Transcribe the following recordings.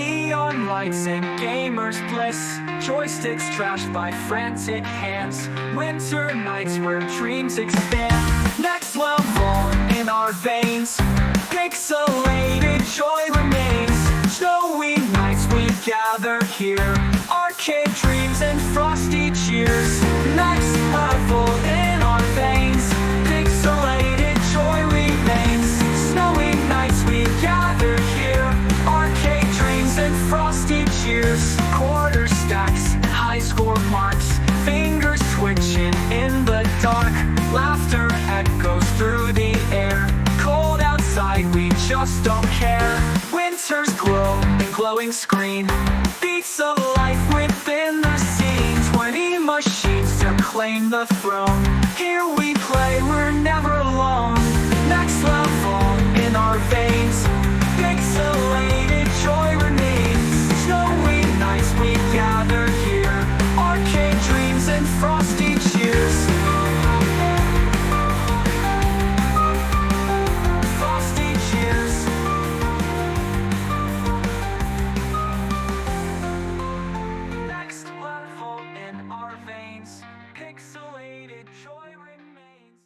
Neon lights and gamers bliss, joysticks trashed by frantic hands, winter nights where dreams expand. Next level in our veins, pixelated joy remains. Snowy nights we gather here, arcade dreams and frosty cheers. Next level in our veins, pixelated joy remains. Snowy nights we gather here, arcade dreams and frosty cheers. Quarter stacks, high score marks, fingers twitching in the dark. Laughter echoes through the air, cold outside we just don't care. Winter's glow and glowing screen, beats of life within the scenes. 20 machines to claim the throne, here we play, we're never alone. Next level in our veins, pixelated joy remains. Snowy nights we gather here, arcade dreams and frosty cheers. Frosty cheers. Next level in our veins, pixelated joy remains.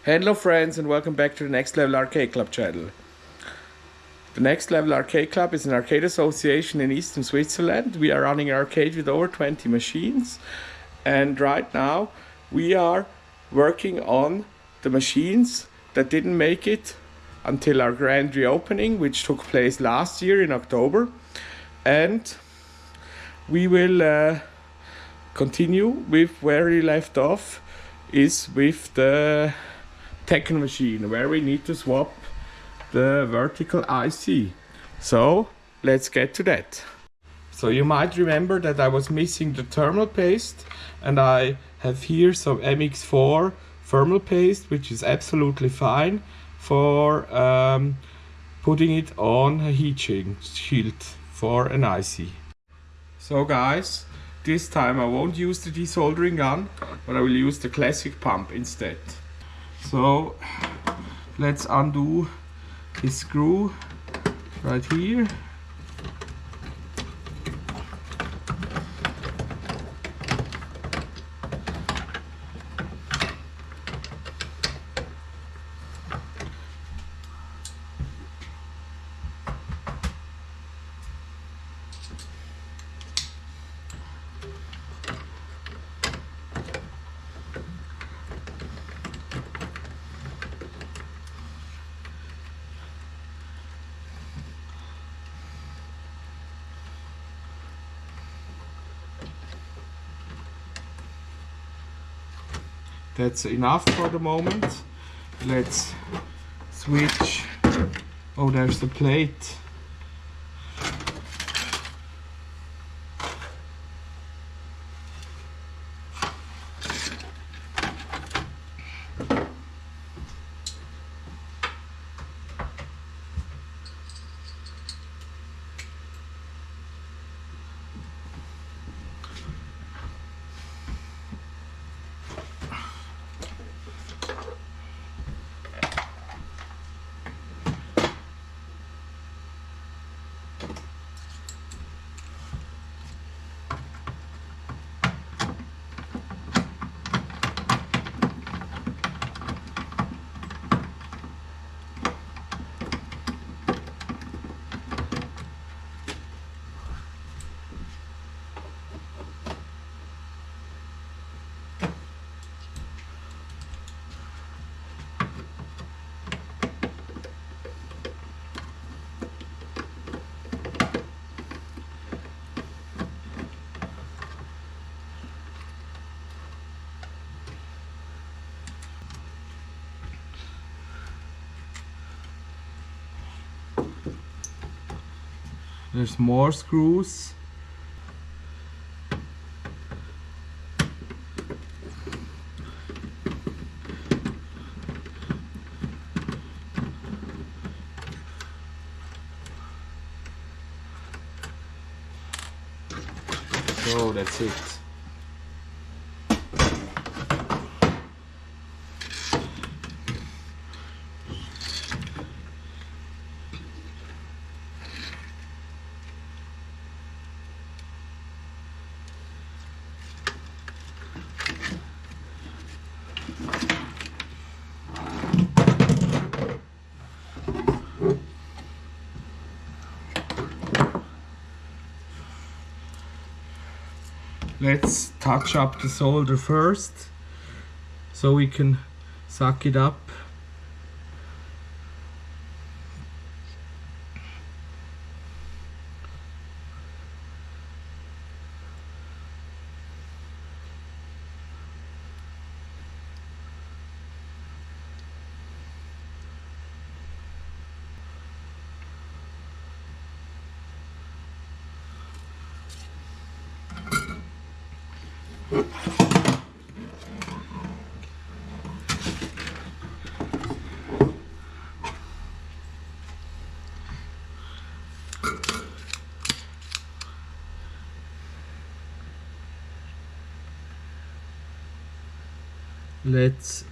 Hello friends, and welcome back to the Next Level Arcade Club channel. The Next Level Arcade Club is an arcade association in eastern Switzerland. We are running an arcade with over 20 machines, and right now we are working on the machines that didn't make it until our grand reopening, which took place last year in October. And we will continue with where we left off, is with the Tekken machine, where we need to swap the vertical IC. So let's get to that. So you might remember that I was missing the thermal paste, and I have here some MX4 thermal paste, which is absolutely fine for putting it on a heat shield for an IC. So guys, this time I won't use the desoldering gun, but I will use the classic pump instead. So let's undo this screw right here. That's enough for the moment. Let's switch. Oh, there's the plate. There's more screws. So that's it. Let's touch up the solder first so we can suck it up. Let's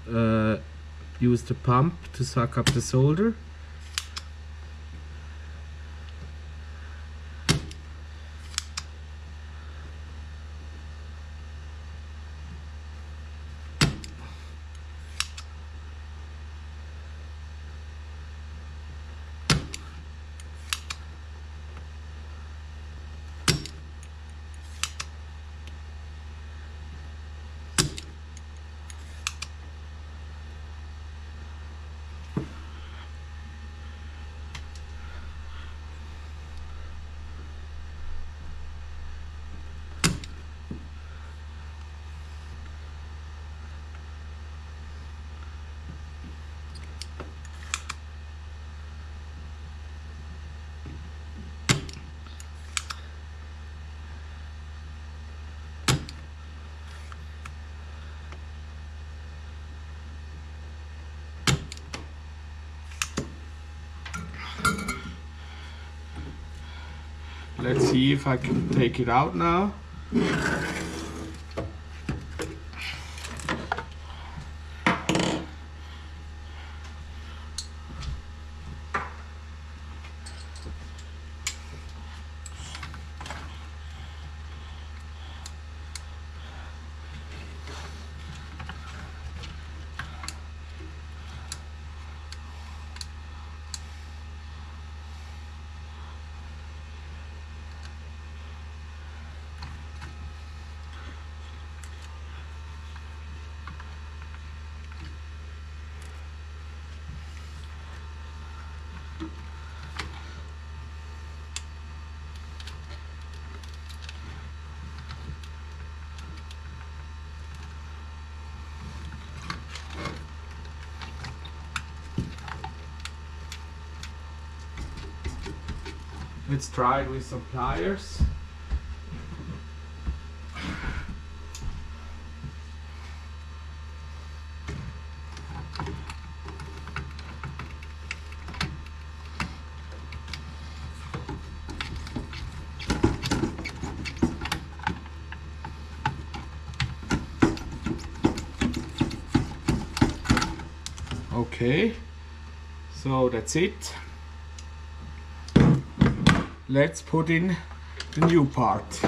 use the pump to suck up the solder. Let's see if I can take it out now. Let's try it with some pliers. Okay, so that's it. Let's put in the new part.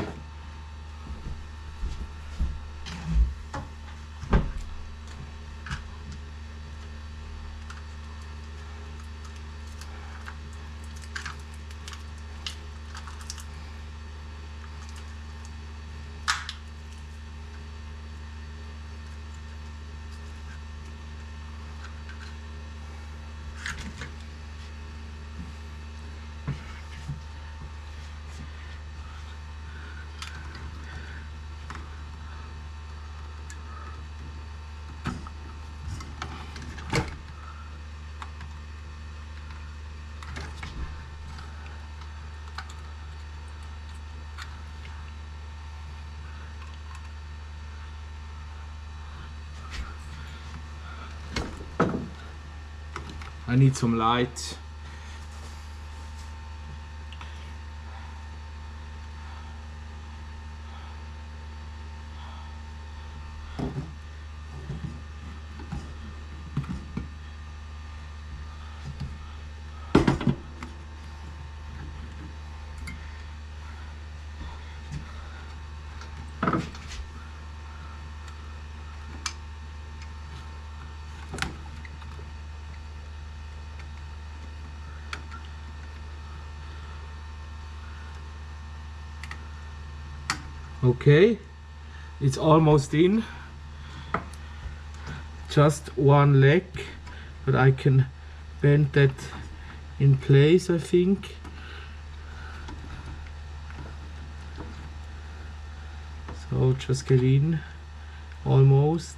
I need some light. Okay, It's almost in. Just one leg, but I can bend that in place, I think. So just get in, almost.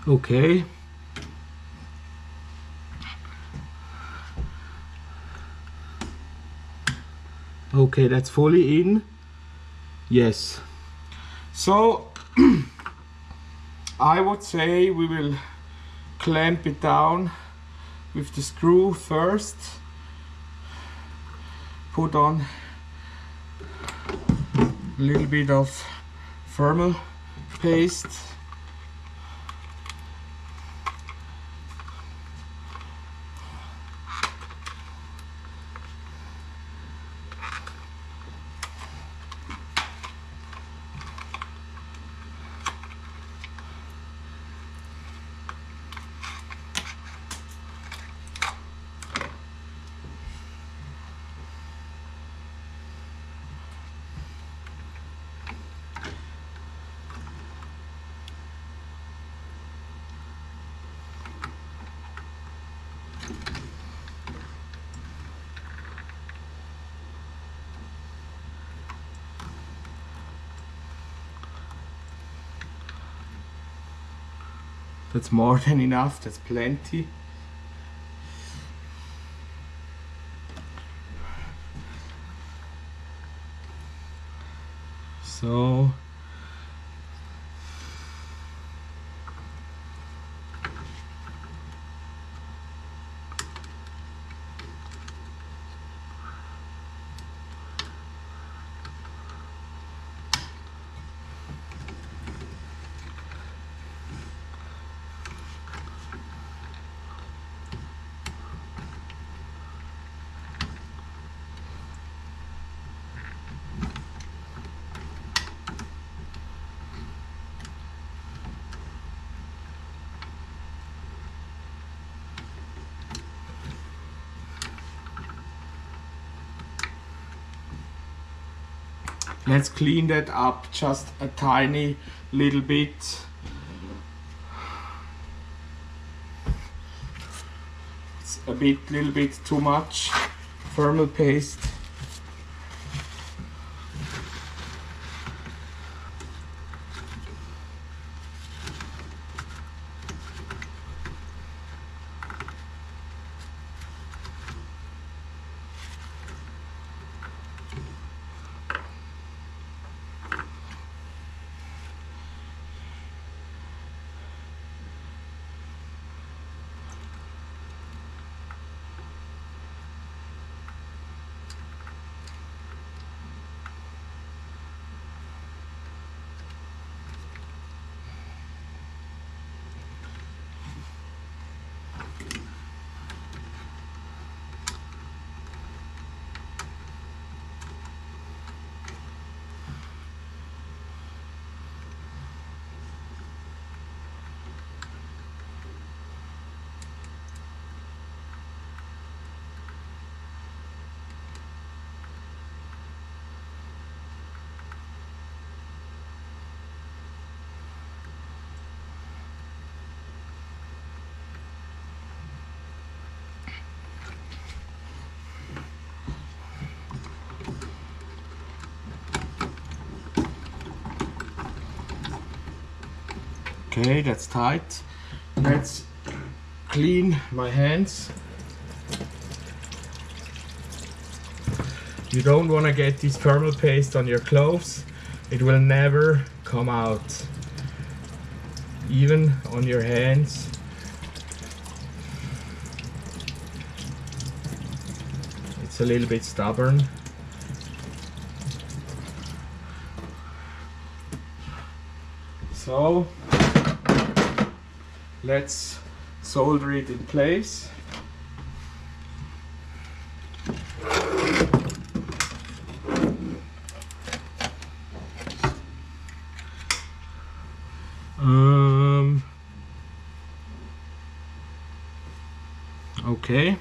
Okay. Okay, that's fully in. Yes. So I would say we will clamp it down with the screw first. Put on a little bit of thermal paste. That's more than enough, that's plenty. So let's clean that up just a tiny little bit. It's a little bit too much thermal paste. Okay, that's tight. Let's clean my hands. You don't want to get this thermal paste on your clothes. It will never come out. Even on your hands. It's a little bit stubborn. So let's solder it in place. Okay.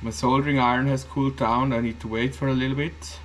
My soldering iron has cooled down. I need to wait for a little bit.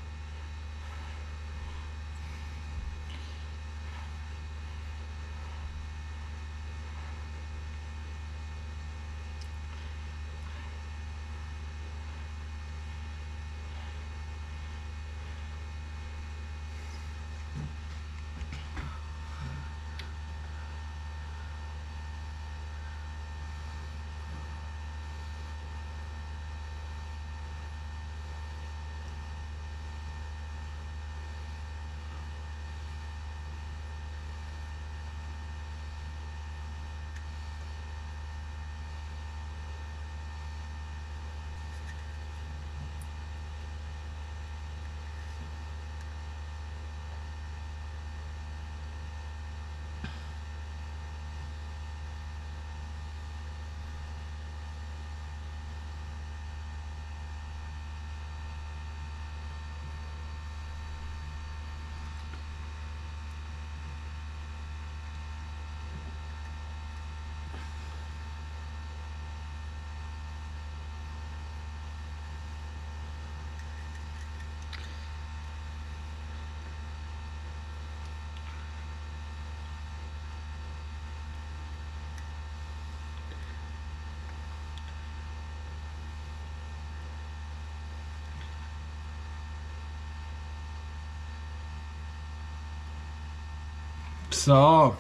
So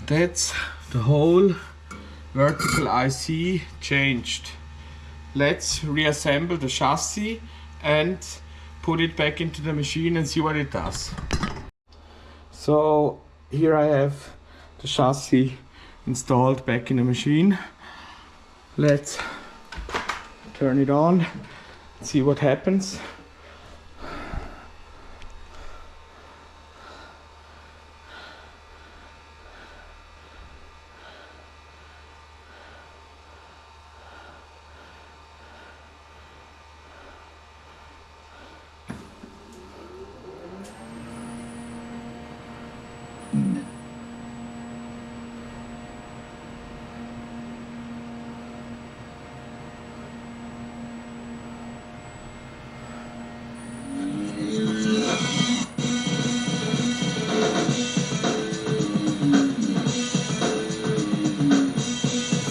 that's the whole vertical IC changed. Let's reassemble the chassis and put it back into the machine and see what it does. So here I have the chassis installed back in the machine. Let's turn it on, see what happens.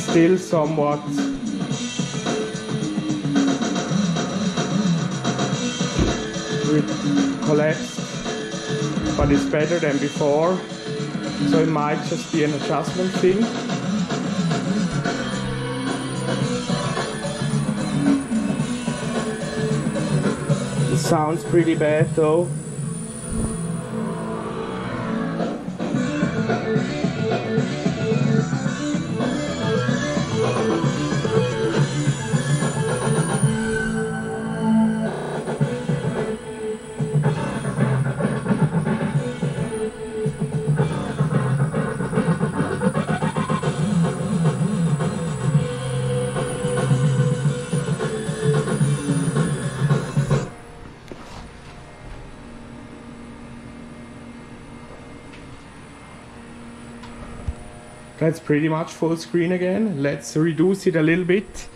Still somewhat collapsed, but it's better than before, so it might just be an adjustment thing. It sounds pretty bad though. That's pretty much full screen again. Let's reduce it a little bit.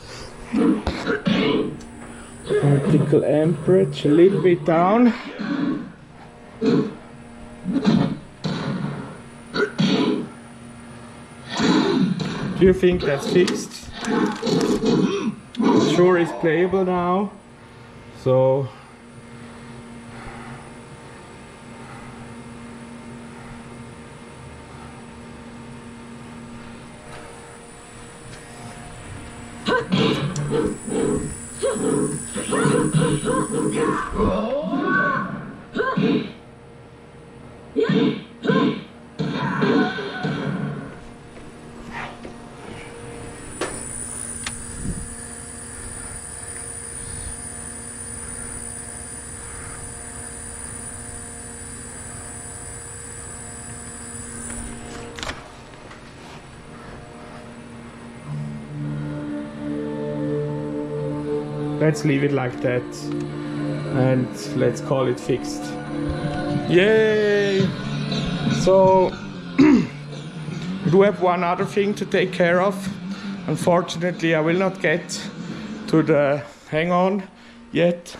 Vertical amperage a little bit down. Do you think that's fixed? It sure is playable now. So let's leave it like that and let's call it fixed. Yay! So we do have one other thing to take care of. Unfortunately, I will not get to the hang-on yet.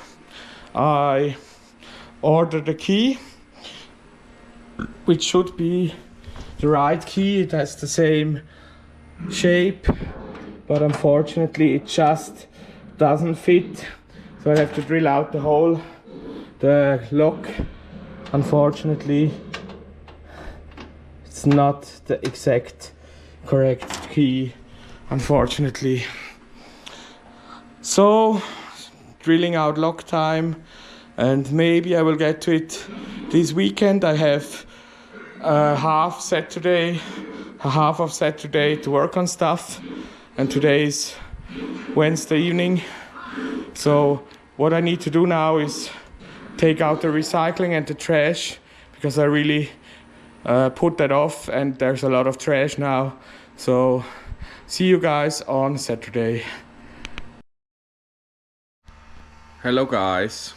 I ordered a key, which should be the right key. It has the same shape, but unfortunately it just doesn't fit, so I have to drill out the hole. The lock, unfortunately, it's not the exact correct key, unfortunately. So drilling out lock time, and maybe I will get to it this weekend. I have a half of Saturday to work on stuff, and today is Wednesday evening. So what I need to do now is take out the recycling and the trash, because I really put that off and there's a lot of trash now. So see you guys on Saturday. Hello guys,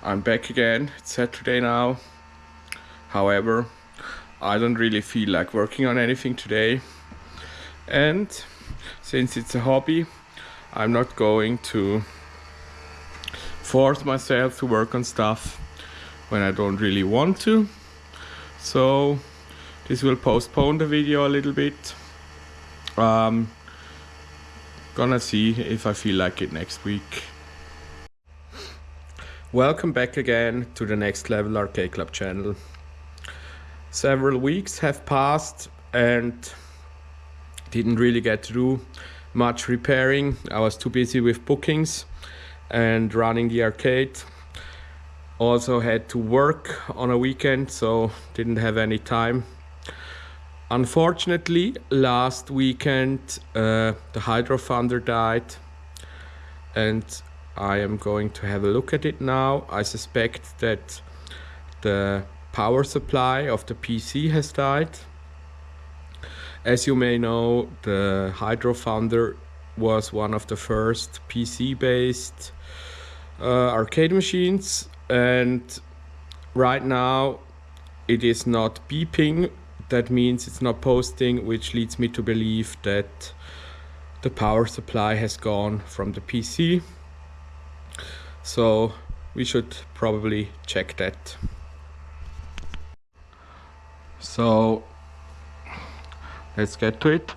I'm back again. It's Saturday now. However, I don't really feel like working on anything today, and since it's a hobby, I'm not going to force myself to work on stuff when I don't really want to. So this will postpone the video a little bit. Gonna see if I feel like it next week. Welcome back again to the Next Level Arcade Club channel. Several weeks have passed and didn't really get to do much repairing. I was too busy with bookings and running the arcade. Also had to work on a weekend, so didn't have any time. Unfortunately, last weekend the Hydro Thunder died, and I am going to have a look at it now. I suspect that the power supply of the PC has died. As you may know, the Hydro Thunder was one of the first PC-based arcade machines, and right now it is not beeping. That means it's not posting, which leads me to believe that the power supply has gone from the PC. So we should probably check that. So let's get to it.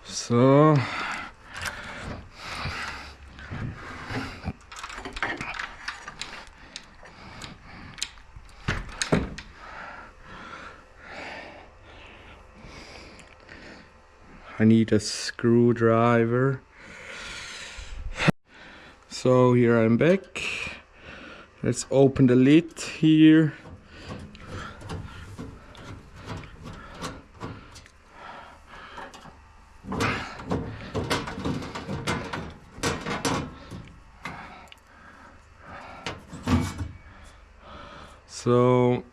So I need a screwdriver. So here I'm back. Let's open the lid here. So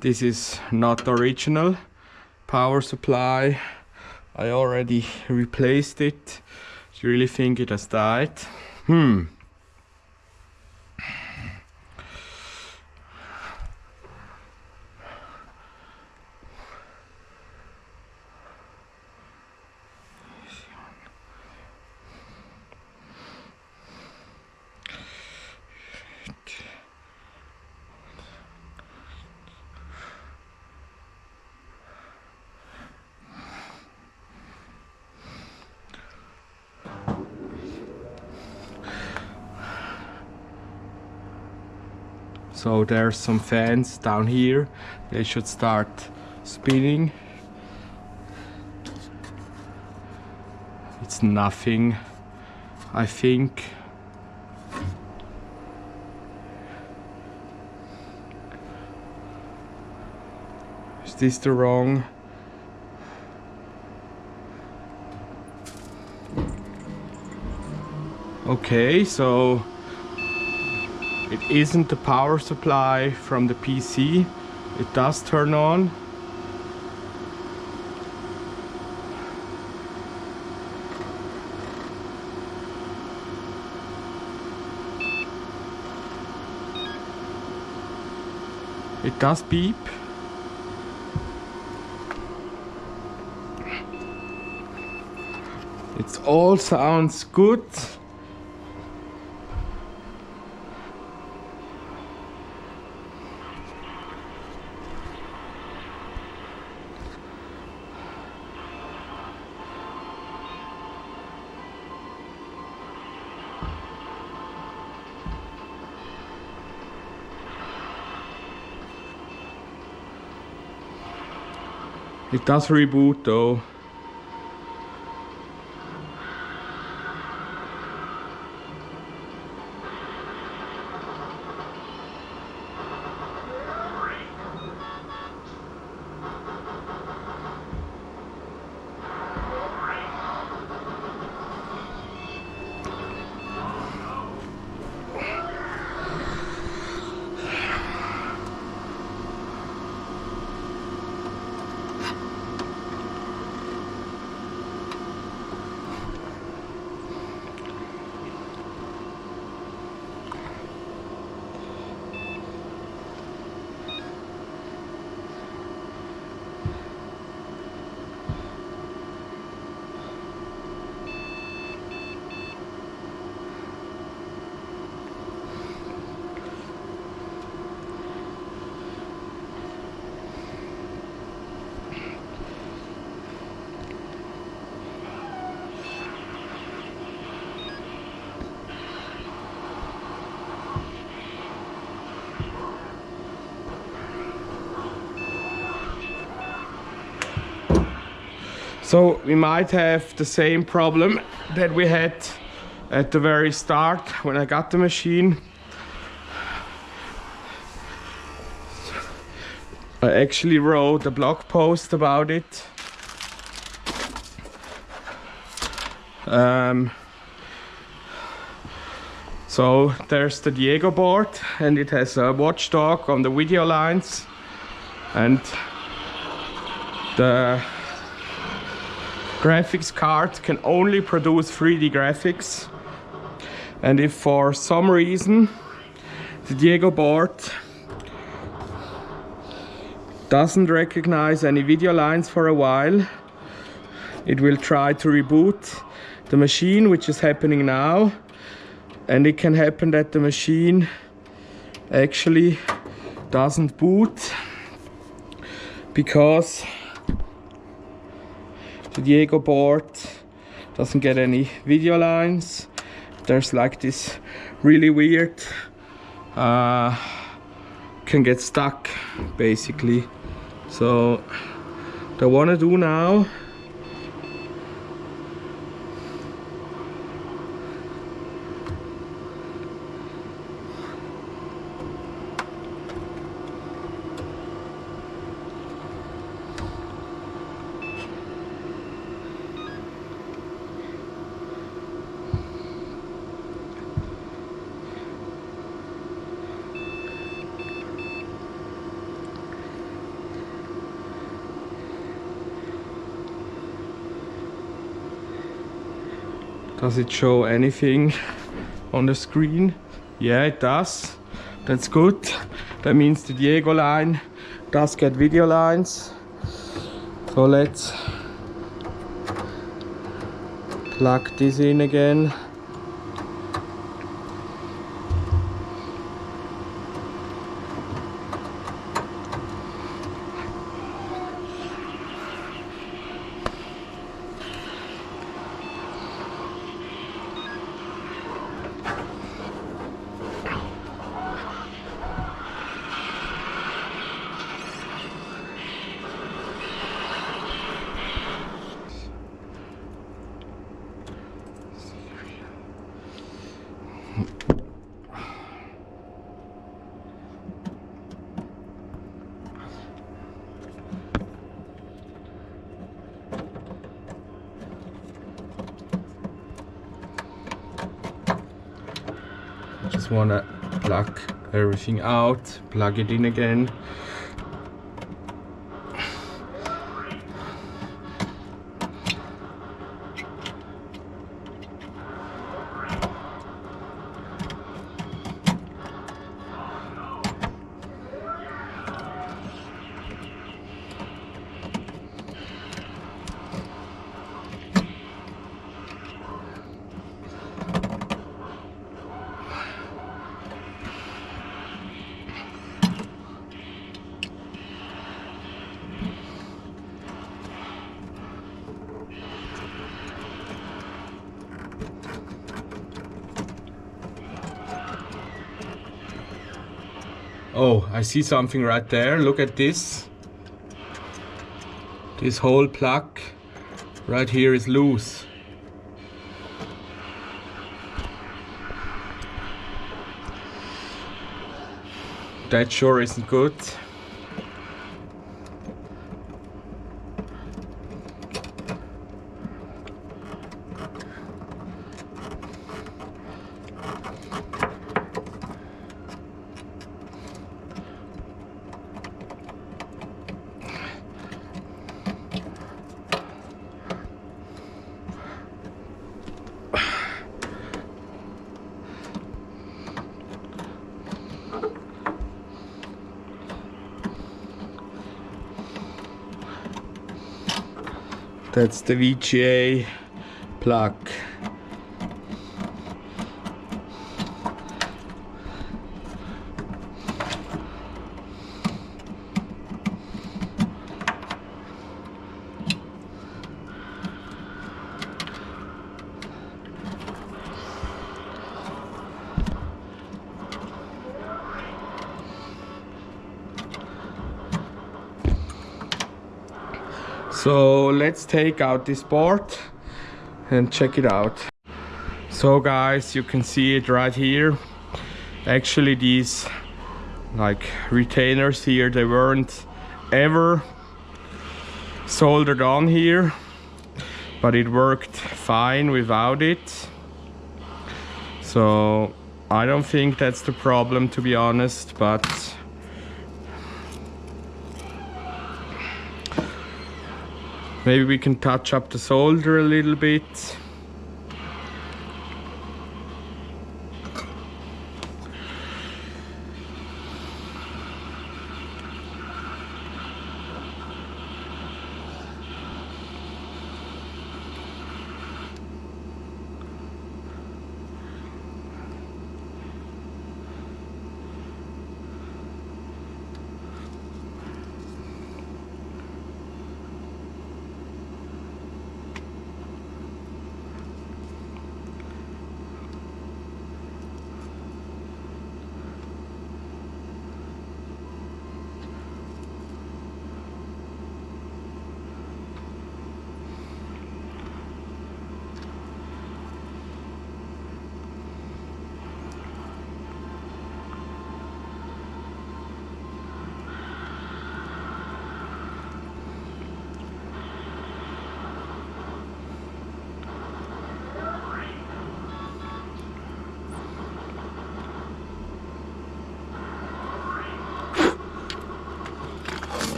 This is not original power supply. I already replaced it. You really think it has died? So there's some fans down here. They should start spinning. It's nothing, I think. Is this the wrong? Okay, so it isn't the power supply from the PC. It does turn on. It does beep. It all sounds good. It does reboot though. So we might have the same problem that we had at the very start when I got the machine. I actually wrote a blog post about it. So there's the Diego board and it has a watchdog on the video lines, and the graphics card can only produce 3D graphics, and if for some reason the Diego board doesn't recognize any video lines for a while, it will try to reboot the machine, which is happening now. And it can happen that the machine actually doesn't boot because the Diego board doesn't get any video lines. There's like this really weird, can get stuck basically. So what I want to do now, Does it show anything on the screen? Yeah, it does. That's good. That means the Diego line does get video lines. So let's plug this in again. Just wanna plug everything out, plug it in again. Oh, I see something right there. Look at this. This whole plug right here is loose. That sure isn't good. That's the VGA plug. So let's take out this board and check it out. So guys, you can see it right here. Actually these like retainers here, they weren't ever soldered on here, but it worked fine without it. So I don't think that's the problem, to be honest, but maybe we can touch up the solder a little bit.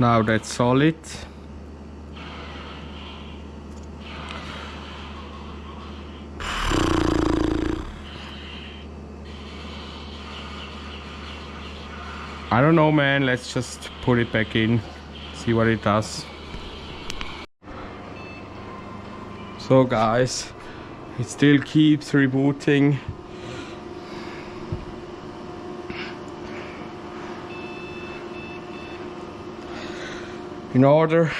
Now that's solid. I don't know, man, let's just put it back in, see what it does. So guys, it still keeps rebooting. In order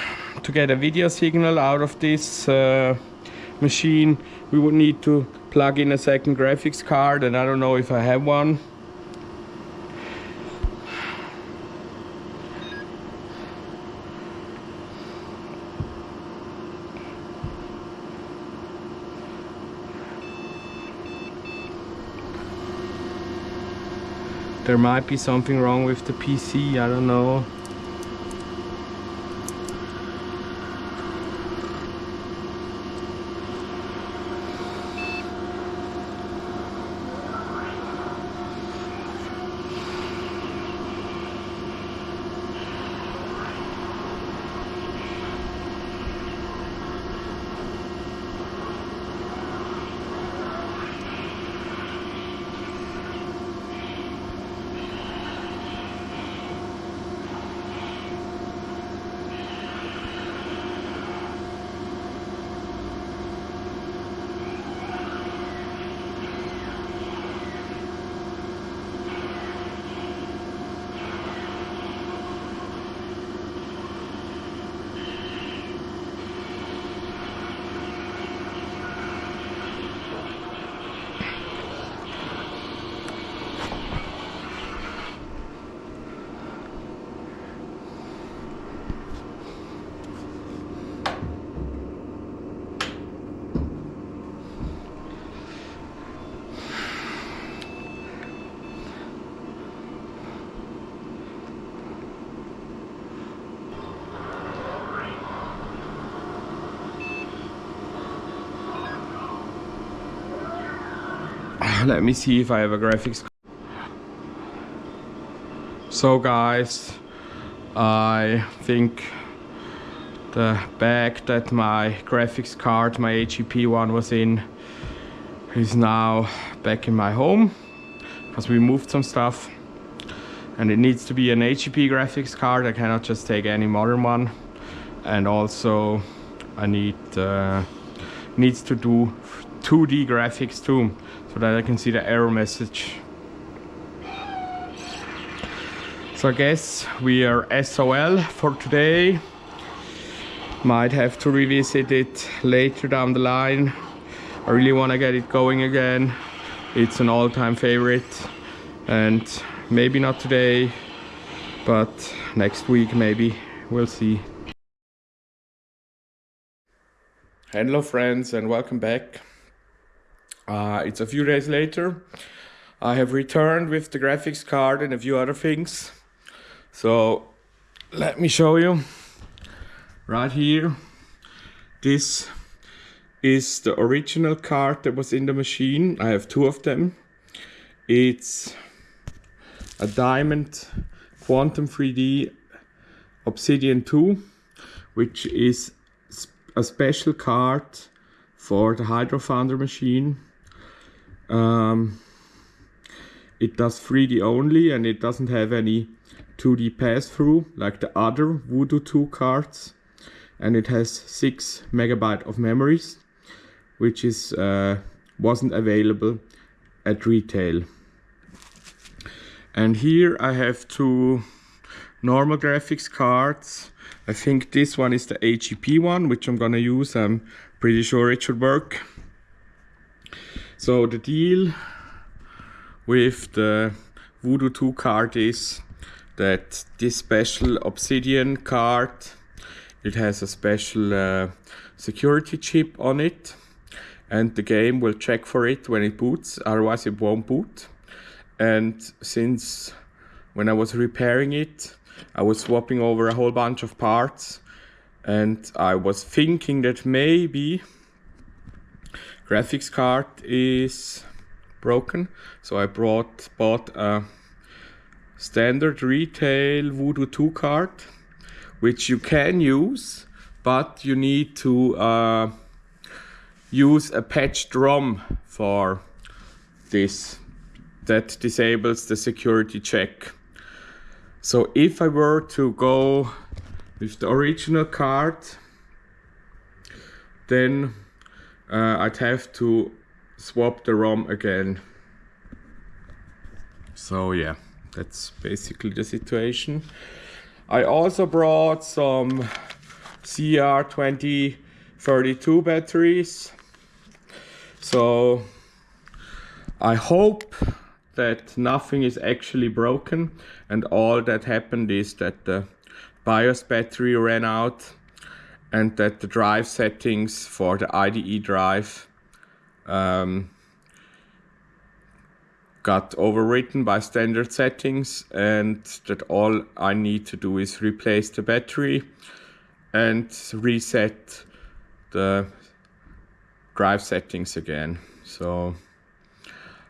to get a video signal out of this machine, we would need to plug in a second graphics card, and I don't know if I have one. There might be something wrong with the PC, I don't know. Let me see if I have a graphics. So guys, I think the bag that my graphics card, my HEP one, was in is now back in my home, because we moved some stuff and it needs to be an HEP graphics card. I cannot just take any modern one, and also I needs to do 2D graphics too, so that I can see the error message. So I guess we are SOL for today. Might have to revisit it later down the line. I really want to get it going again. It's an all-time favorite, and maybe not today, but next week maybe. We'll see. Hello friends, and welcome back. It's a few days later. I have returned with the graphics card and a few other things. So let me show you. Right here, this is the original card that was in the machine. I have two of them. It's a Diamond Quantum 3D Obsidian 2, which is a special card for the Hydro Founder machine. It does 3D only, and it doesn't have any 2D pass-through like the other Voodoo 2 cards, and it has 6 megabytes of memories, which is wasn't available at retail. And here I have two normal graphics cards. I think this one is the HEP one, which I'm gonna use. I'm pretty sure it should work. So the deal with the Voodoo 2 card is that this special Obsidian card, it has a special security chip on it, and the game will check for it when it boots, otherwise it won't boot. And since when I was repairing it, I was swapping over a whole bunch of parts, and I was thinking that maybe graphics card is broken. So I bought a standard retail Voodoo 2 card which you can use, but you need to use a patched ROM for this. That disables the security check. So if I were to go with the original card, then I'd have to swap the ROM again. So yeah, that's basically the situation. I also brought some CR2032 batteries. So I hope that nothing is actually broken, and all that happened is that the BIOS battery ran out and that the drive settings for the IDE drive got overwritten by standard settings, and that all I need to do is replace the battery and reset the drive settings again. So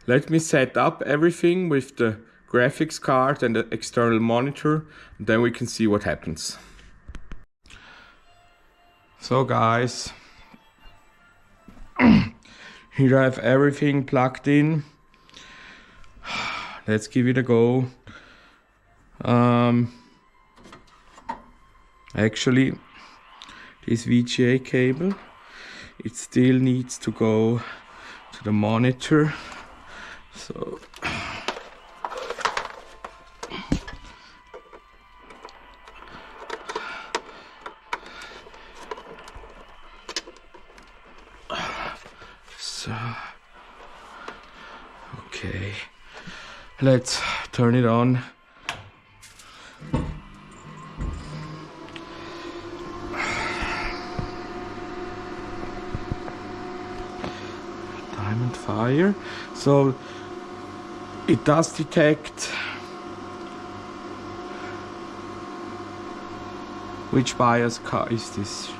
let me set up everything with the graphics card and the external monitor, and then we can see what happens. So guys, here I have everything plugged in. Let's give it a go. Actually, this VGA cable, it still needs to go to the monitor. So okay, let's turn it on. Diamond fire. So it does detect which BIOS card is this.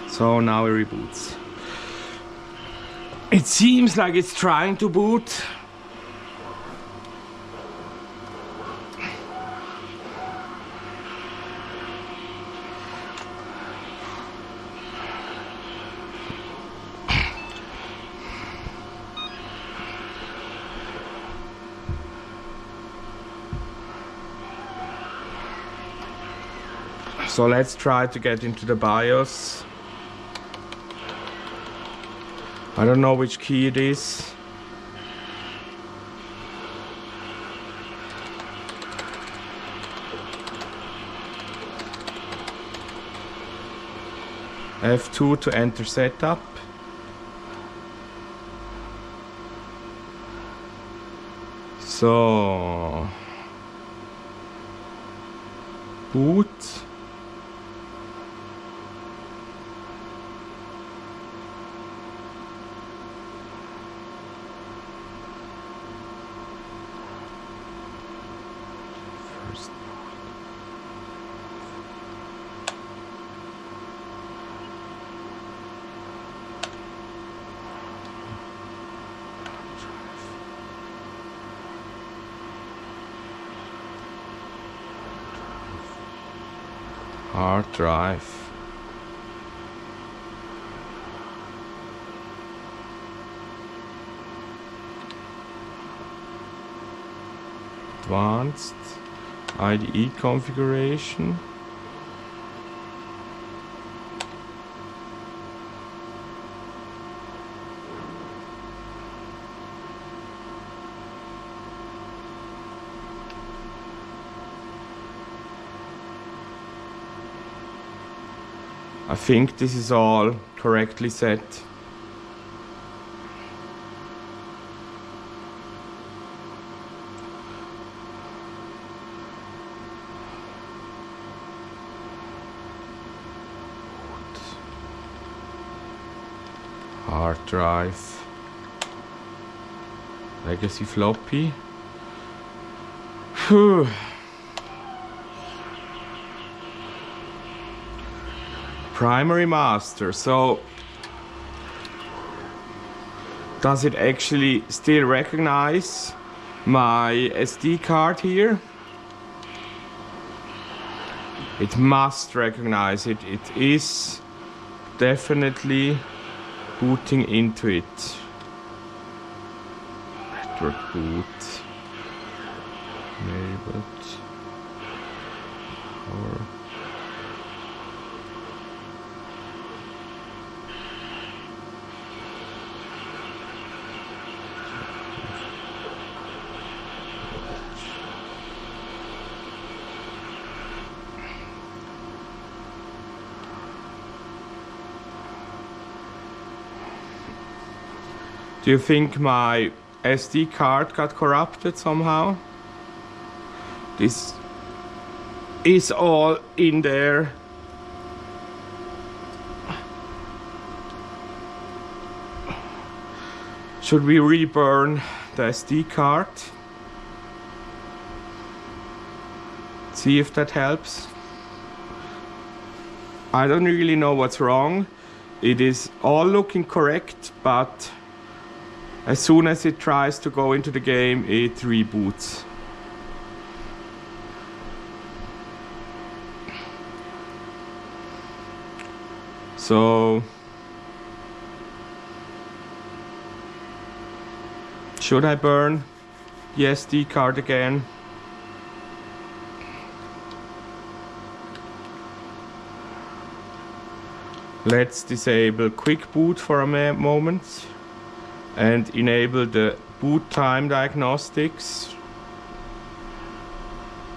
So now it reboots. It seems like it's trying to boot. So let's try to get into the BIOS. I don't know which key it is. F2 to enter setup. So boot. Hard drive. Advanced IDE configuration. I think this is all correctly set. Hard drive. Legacy floppy. Phew. Primary master. So does it actually still recognize my SD card here? It must recognize it. It is definitely booting into it. Network boot. Enabled. Power. Do you think my SD card got corrupted somehow? This is all in there. Should we reburn the SD card? See if that helps. I don't really know what's wrong. It is all looking correct, but as soon as it tries to go into the game, it reboots. So should I burn the SD card again? Let's disable quick boot for a moment and enable the boot time diagnostics.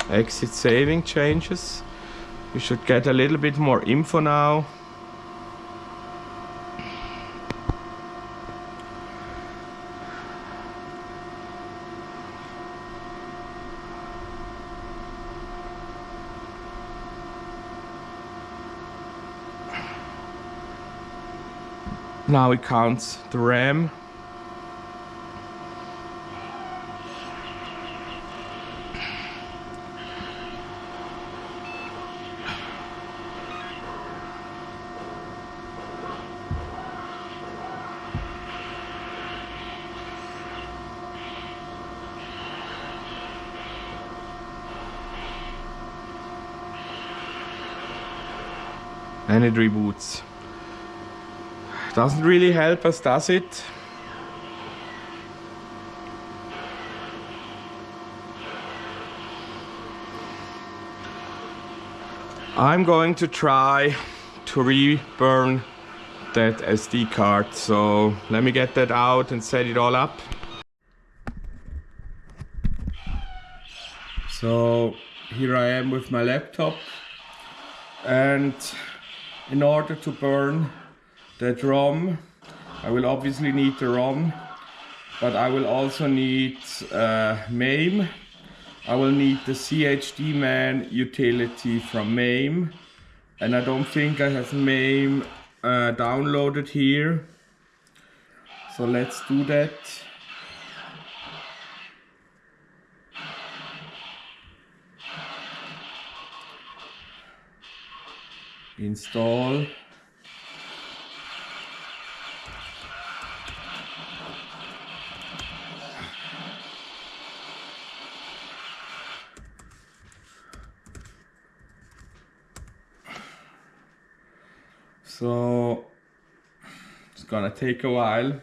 Exit saving changes. We should get a little bit more info now. Now it counts the RAM. And it reboots. Doesn't really help us, does it? I'm going to try to reburn that SD card, so let me get that out and set it all up. So here I am with my laptop, and in order to burn that ROM, I will obviously need the ROM, but I will also need MAME. I will need the CHDman utility from MAME, and I don't think I have MAME downloaded here. So let's do that. Install. So it's gonna take a while,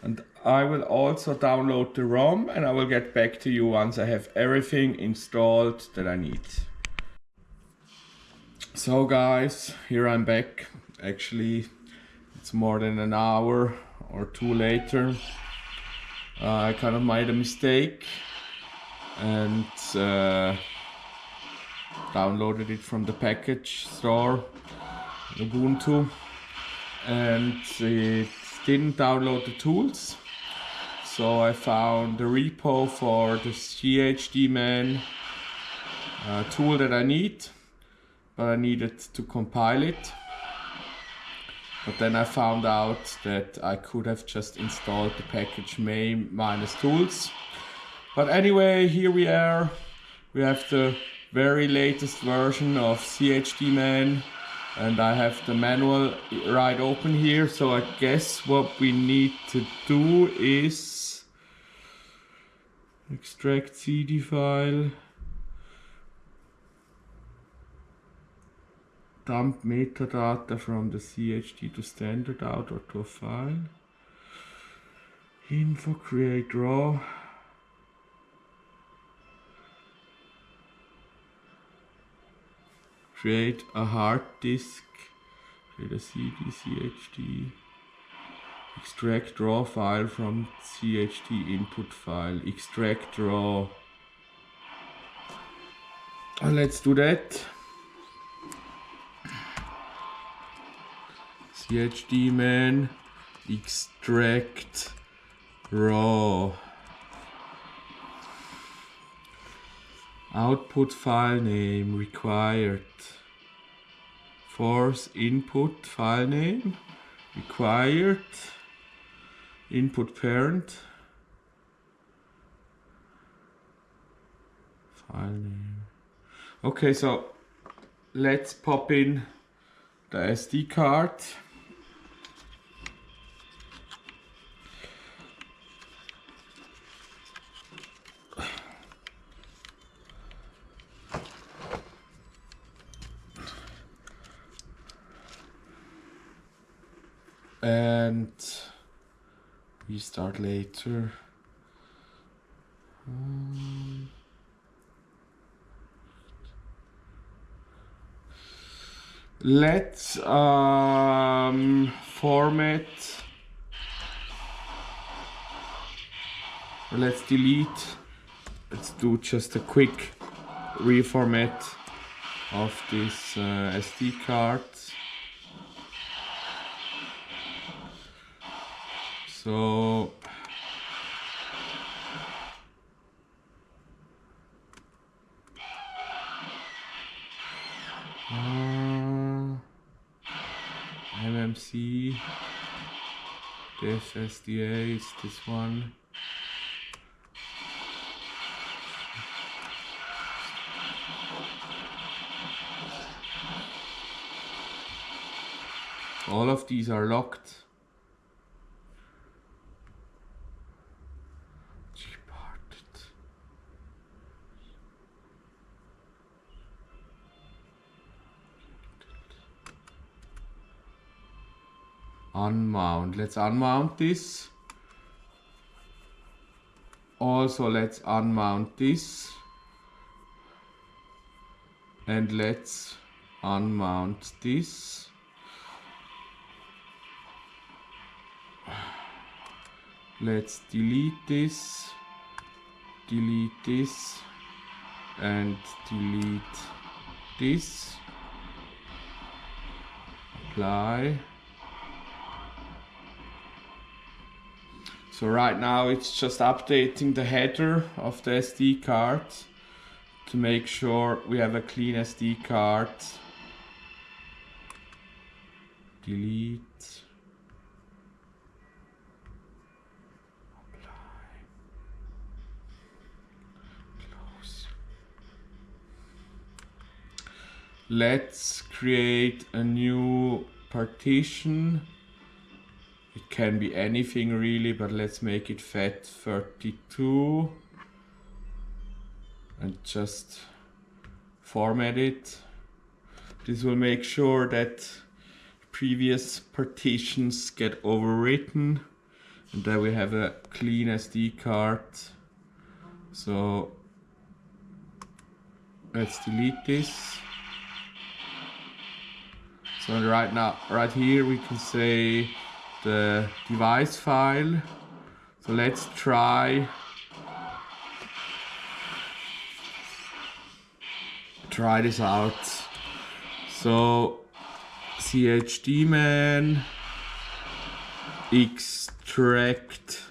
and I will also download the ROM, and I will get back to you once I have everything installed that I need. So guys, here I'm back. Actually, it's more than an hour or two later. I kind of made a mistake and downloaded it from the package store, Ubuntu, and it didn't download the tools. So I found the repo for the CHDman tool that I need, but I needed to compile it. But then I found out that I could have just installed the package MAME minus tools. But anyway, here we are. We have the very latest version of CHD-Man, and I have the manual right open here, so I guess what we need to do is extract CD file, dump metadata from the CHD to standard out or to a file, info, create raw, create a hard disk, create a CD, CHD, extract raw file from CHD input file, extract raw. Let's do that. CHD-Man, extract raw. Output file name required. Force input file name required. Input parent. File name. Okay, so let's pop in the SD card. And we start later. Let's format. Let's delete. Let's do just a quick reformat of this SD card. So MMC, this SDA is this one. All of these are locked. Unmount. Let's unmount this. Also, let's unmount this. And let's unmount this. Let's delete this, and delete this. Apply. So right now it's just updating the header of the SD card to make sure we have a clean SD card. Delete. Apply. Close. Let's create a new partition. It can be anything really, but let's make it FAT32 and just format it. This will make sure that previous partitions get overwritten and that we have a clean SD card. So let's delete this. So right here we can say the device file. So let's try this out. So CHD-Man, extract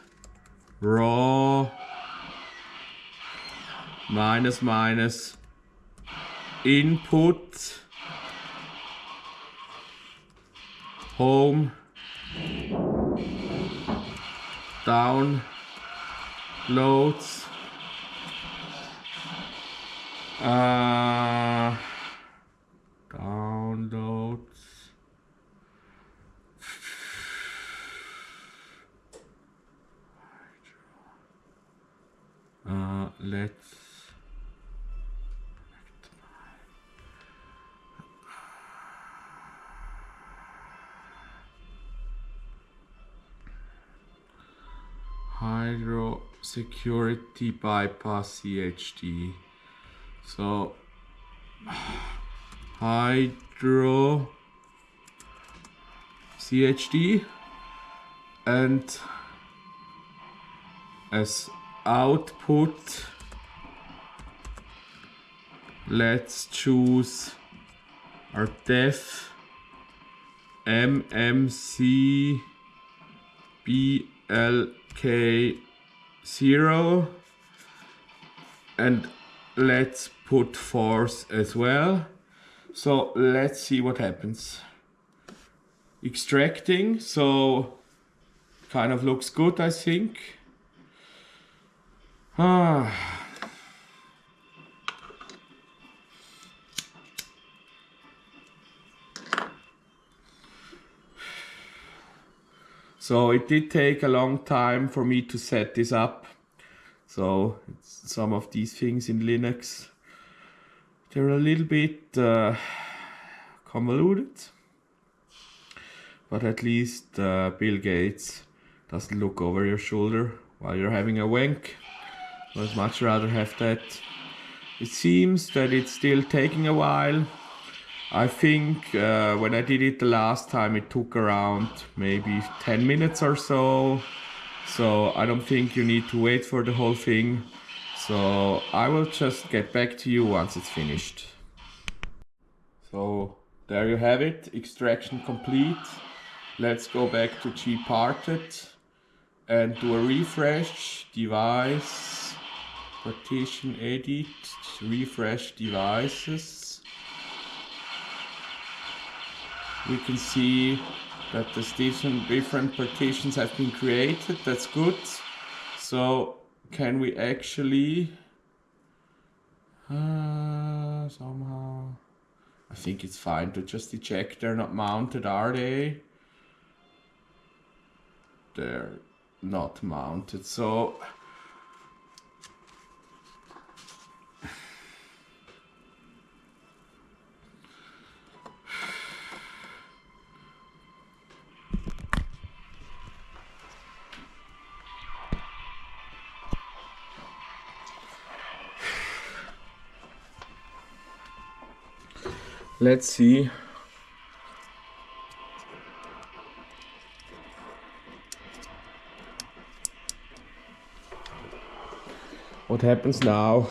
raw minus input home downloads Downloads. Let's Hydro Security Bypass CHD. So Hydro CHD, and as output let's choose our def MMC BLK0, and let's put force as well. So let's see what happens. Extracting, so kind of looks good, I think. So it did take a long time for me to set this up. So some of these things in Linux, they're a little bit convoluted. But at least Bill Gates doesn't look over your shoulder while you're having a wank. I'd much rather have that. It seems that it's still taking a while. I think when I did it the last time, it took around maybe 10 minutes or so. So I don't think you need to wait for the whole thing. So I will just get back to you once it's finished. So there you have it, extraction complete. Let's go back to gparted and do a refresh, device, partition edit, refresh devices. We can see that the different partitions have been created. That's good. So can we actually somehow, I think it's fine to just eject. They're not mounted, are they? They're not mounted, so let's see. What happens now?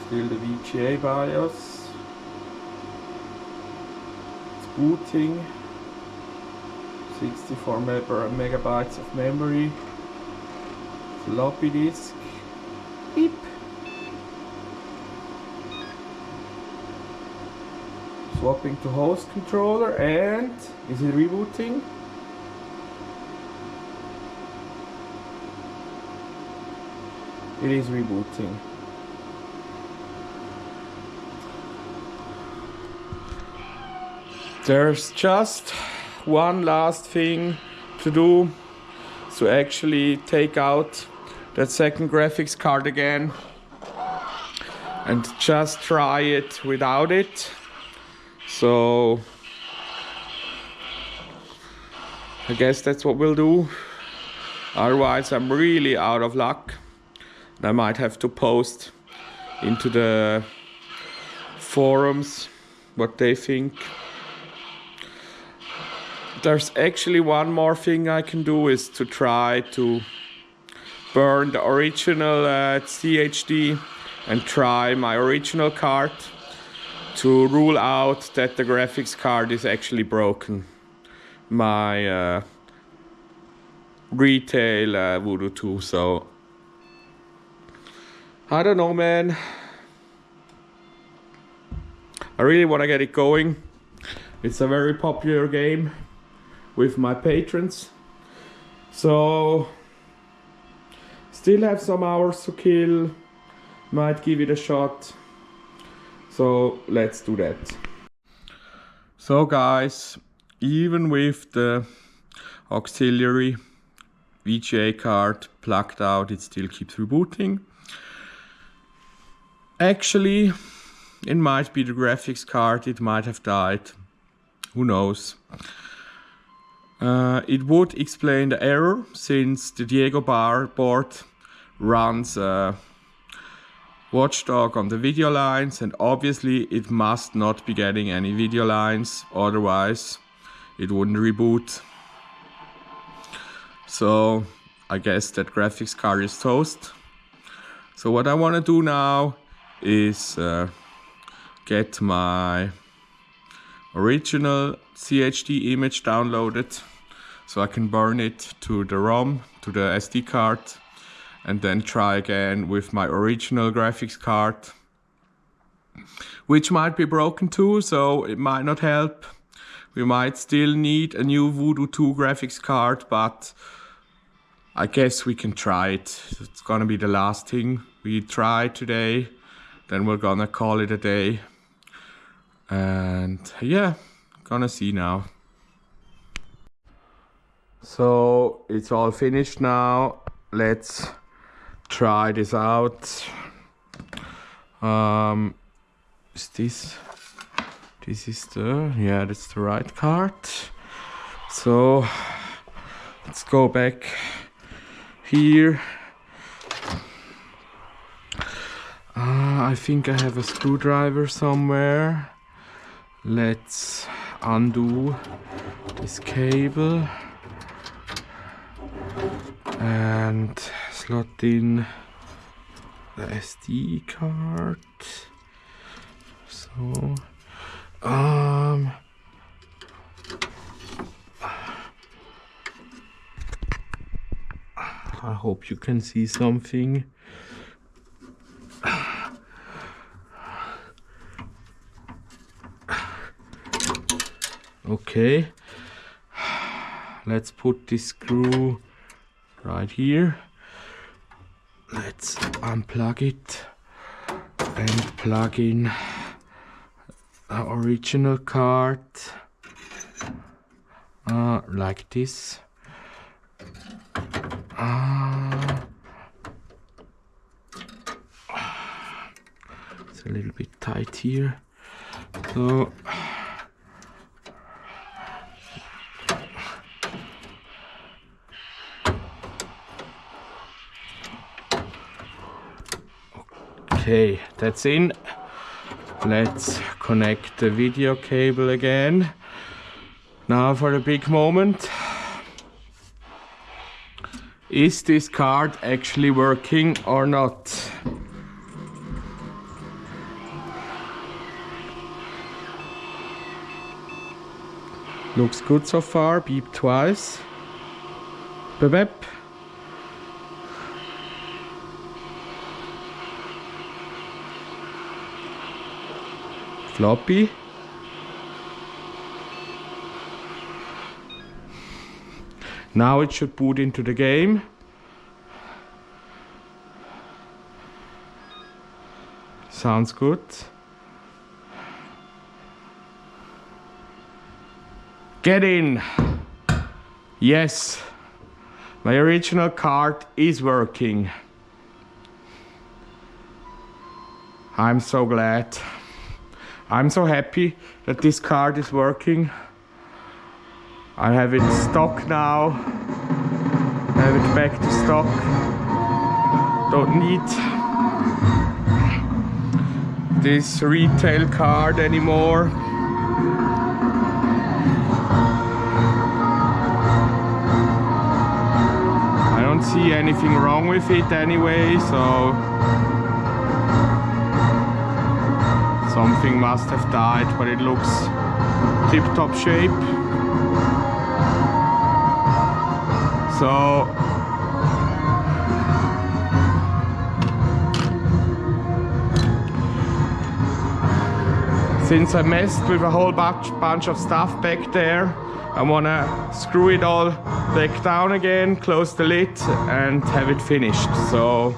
Still the VGA BIOS. It's booting. 64 megabytes of memory. Floppy disk. Beep. Swapping to host controller, and is it rebooting? It is rebooting. There's just one last thing to do, to actually take out that second graphics card again and just try it without it. So I guess that's what we'll do. Otherwise I'm really out of luck. I might have to post into the forums what they think. There's actually one more thing I can do, is to try to burn the original CHD and try my original card to rule out that the graphics card is actually broken. My retail Voodoo 2, so I don't know, man. I really want to get it going. It's a very popular game with my patrons. So, still have some hours to kill. Might give it a shot. So, let's do that. So guys, even with the auxiliary VGA card plugged out, it still keeps rebooting. Actually, it might be the graphics card, it might have died. Who knows? It would explain the error since the Diego board runs Watchdog on the video lines, and obviously it must not be getting any video lines, otherwise it wouldn't reboot. So I guess that graphics card is toast. So what I want to do now is get my original CHD image downloaded so I can burn it to the ROM, to the SD card, and then try again with my original graphics card, which might be broken too, so it might not help. We might still need a new Voodoo 2 graphics card, but I guess we can try it. It's gonna be the last thing we try today, then we're gonna call it a day. And yeah, gonna see now. So it's all finished now. Let's try this out. Is this is the, yeah, that's the right card. So let's go back here. I think I have a screwdriver somewhere. Let's undo this cable and slot in the SD card. So I hope you can see something. Okay, let's put this screw right here. Let's unplug it and plug in the original card like this. It's a little bit tight here, so okay, that's in. Let's connect the video cable again. Now for the big moment. Is this card actually working or not? Looks good so far. Beep twice. Beep beep. Floppy. Now it should boot into the game. Sounds good. Get in. Yes, my original card is working. I'm so glad. I'm so happy that this card is working. I have it stock now. I have it back to stock. Don't need this retail card anymore. I don't see anything wrong with it anyway, so something must have died, but it looks tip-top shape. So Since I messed with a whole bunch of stuff back there, I wanna screw it all back down again, close the lid and have it finished. So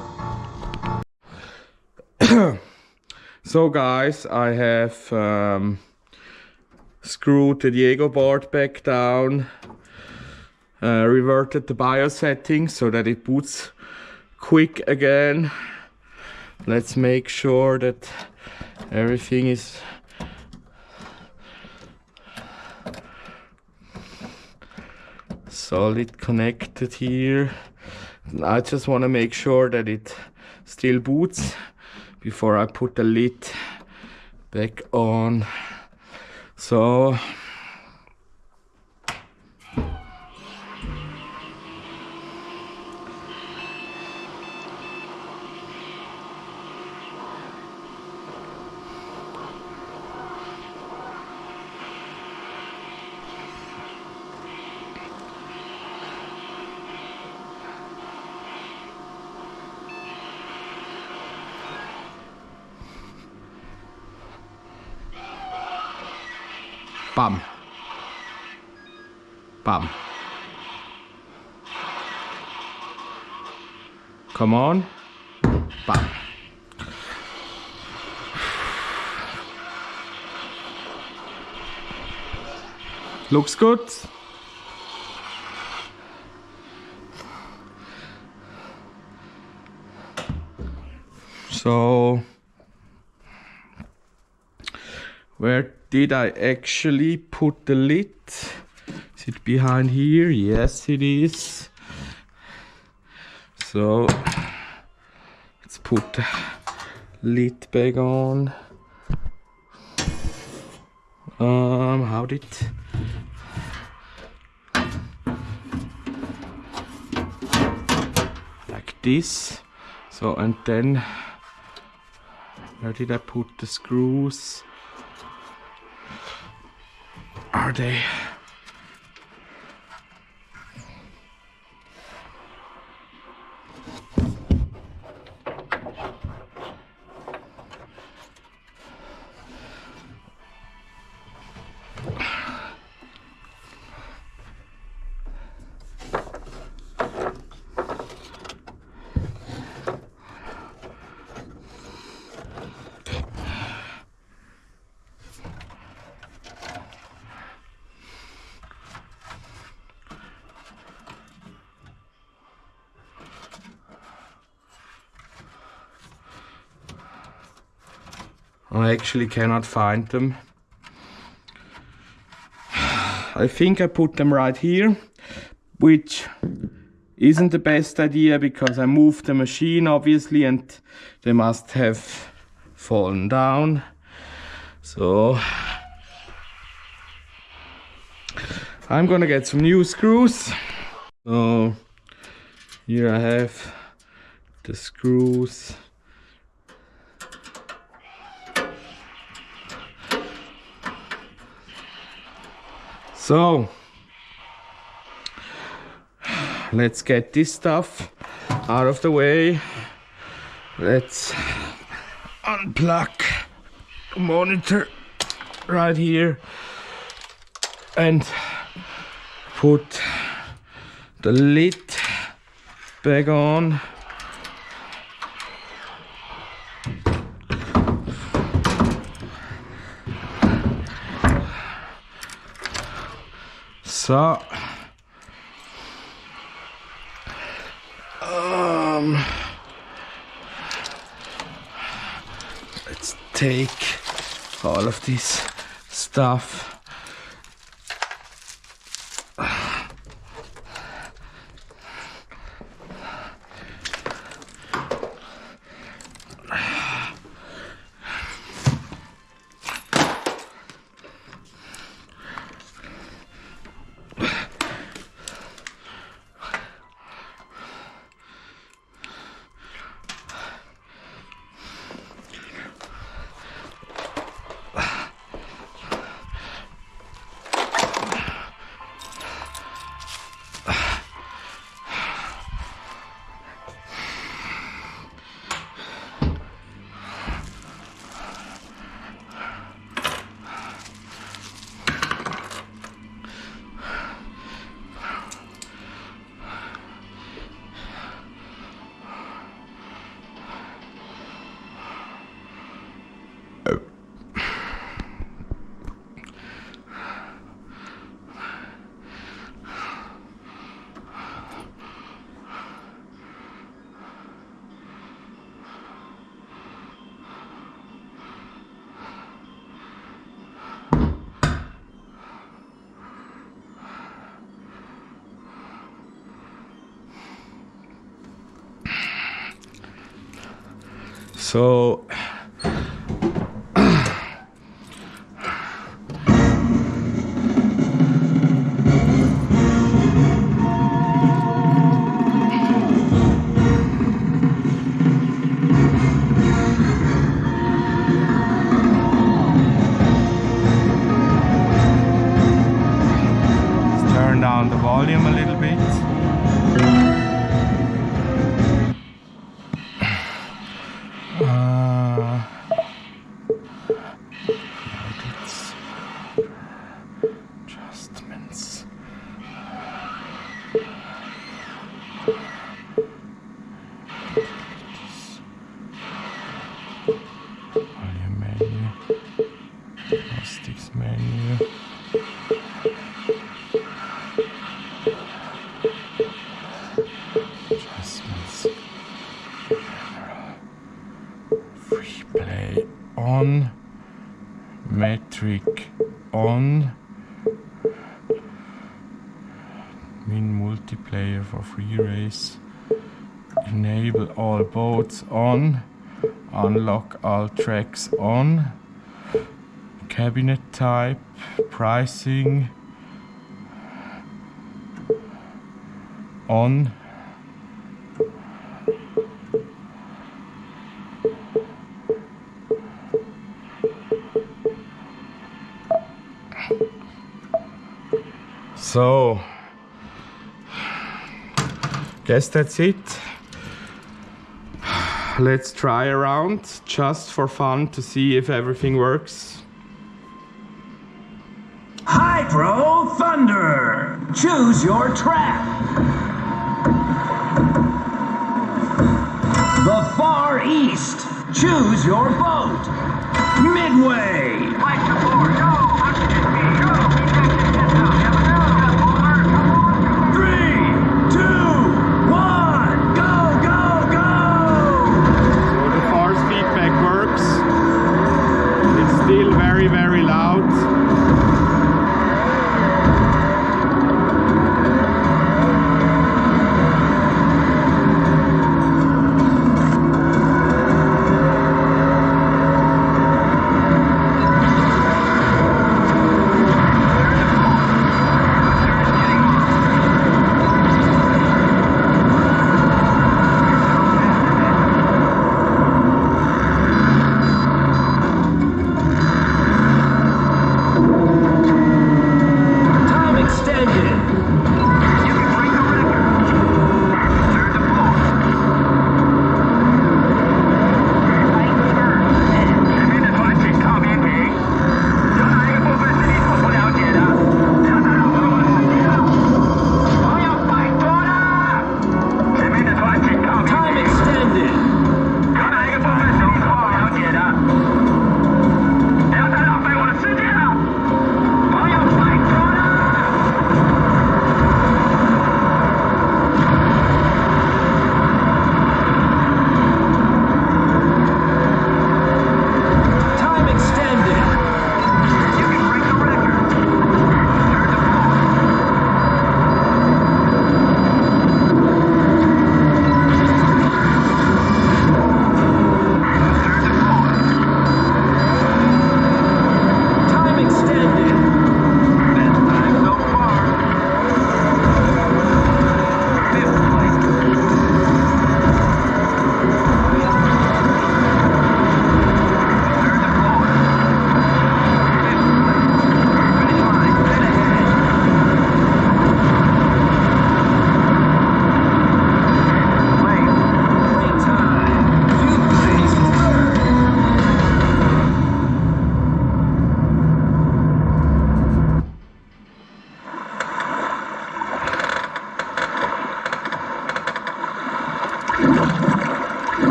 so guys, I have screwed the Diego board back down, reverted the BIOS settings so that it boots quick again. Let's make sure that everything is solid connected here. I just want to make sure that it still boots before I put the lid back on. So bam, bam. Come on, bam. Looks good. So, where did I actually put the lid? Is it behind here? Yes, it is. So let's put the lid back on. How did? Like this. So, and then where did I put the screws? Are they? I actually cannot find them. I think I put them right here, which isn't the best idea because I moved the machine obviously and they must have fallen down. So I'm gonna get some new screws. So here I have the screws. So let's get this stuff out of the way. Let's unplug the monitor right here and put the lid back on. So let's take all of this stuff. So turn down the volume a little bit. Adjustments. Volume menu. Plastics menu. Adjustments. General. Free play on. Metric on. Win multiplayer for free race. Enable all boats on. Unlock all tracks on. Cabinet type. Pricing on. So, guess that's it. Let's try a round just for fun to see if everything works. Hydro Thunder! Choose your track. The Far East. Choose your boat. Midway. Right to board. Go. 3, 2, 1. Go, go, go! So the force feedback works. It's still very, very loud.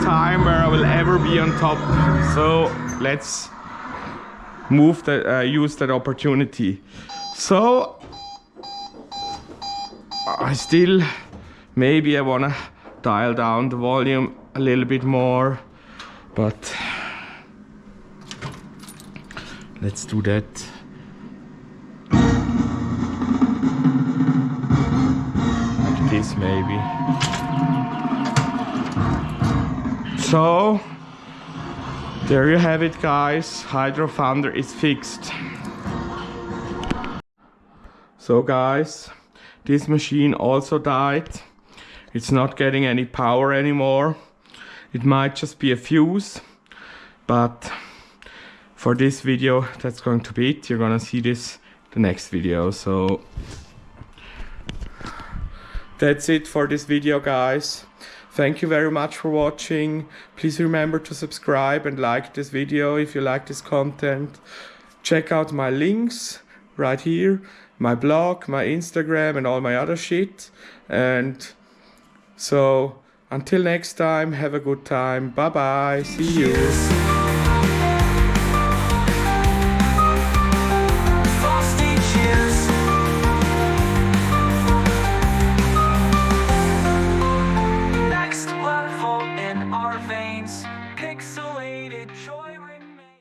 Time where I will ever be on top, so let's move that, use that opportunity. So I still, maybe I wanna dial down the volume a little bit more, but let's do that. maybe. So there you have it, guys. Hydro Thunder is fixed. So guys, this machine also died. It's not getting any power anymore. It might just be a fuse, but for this video, that's going to be it. You're gonna see this the next video. So that's it for this video, guys. Thank you very much for watching. Please remember to subscribe and like this video if you like this content. Check out my links right here, my blog, my Instagram, and all my other shit. And so until next time, have a good time. Bye bye. See you.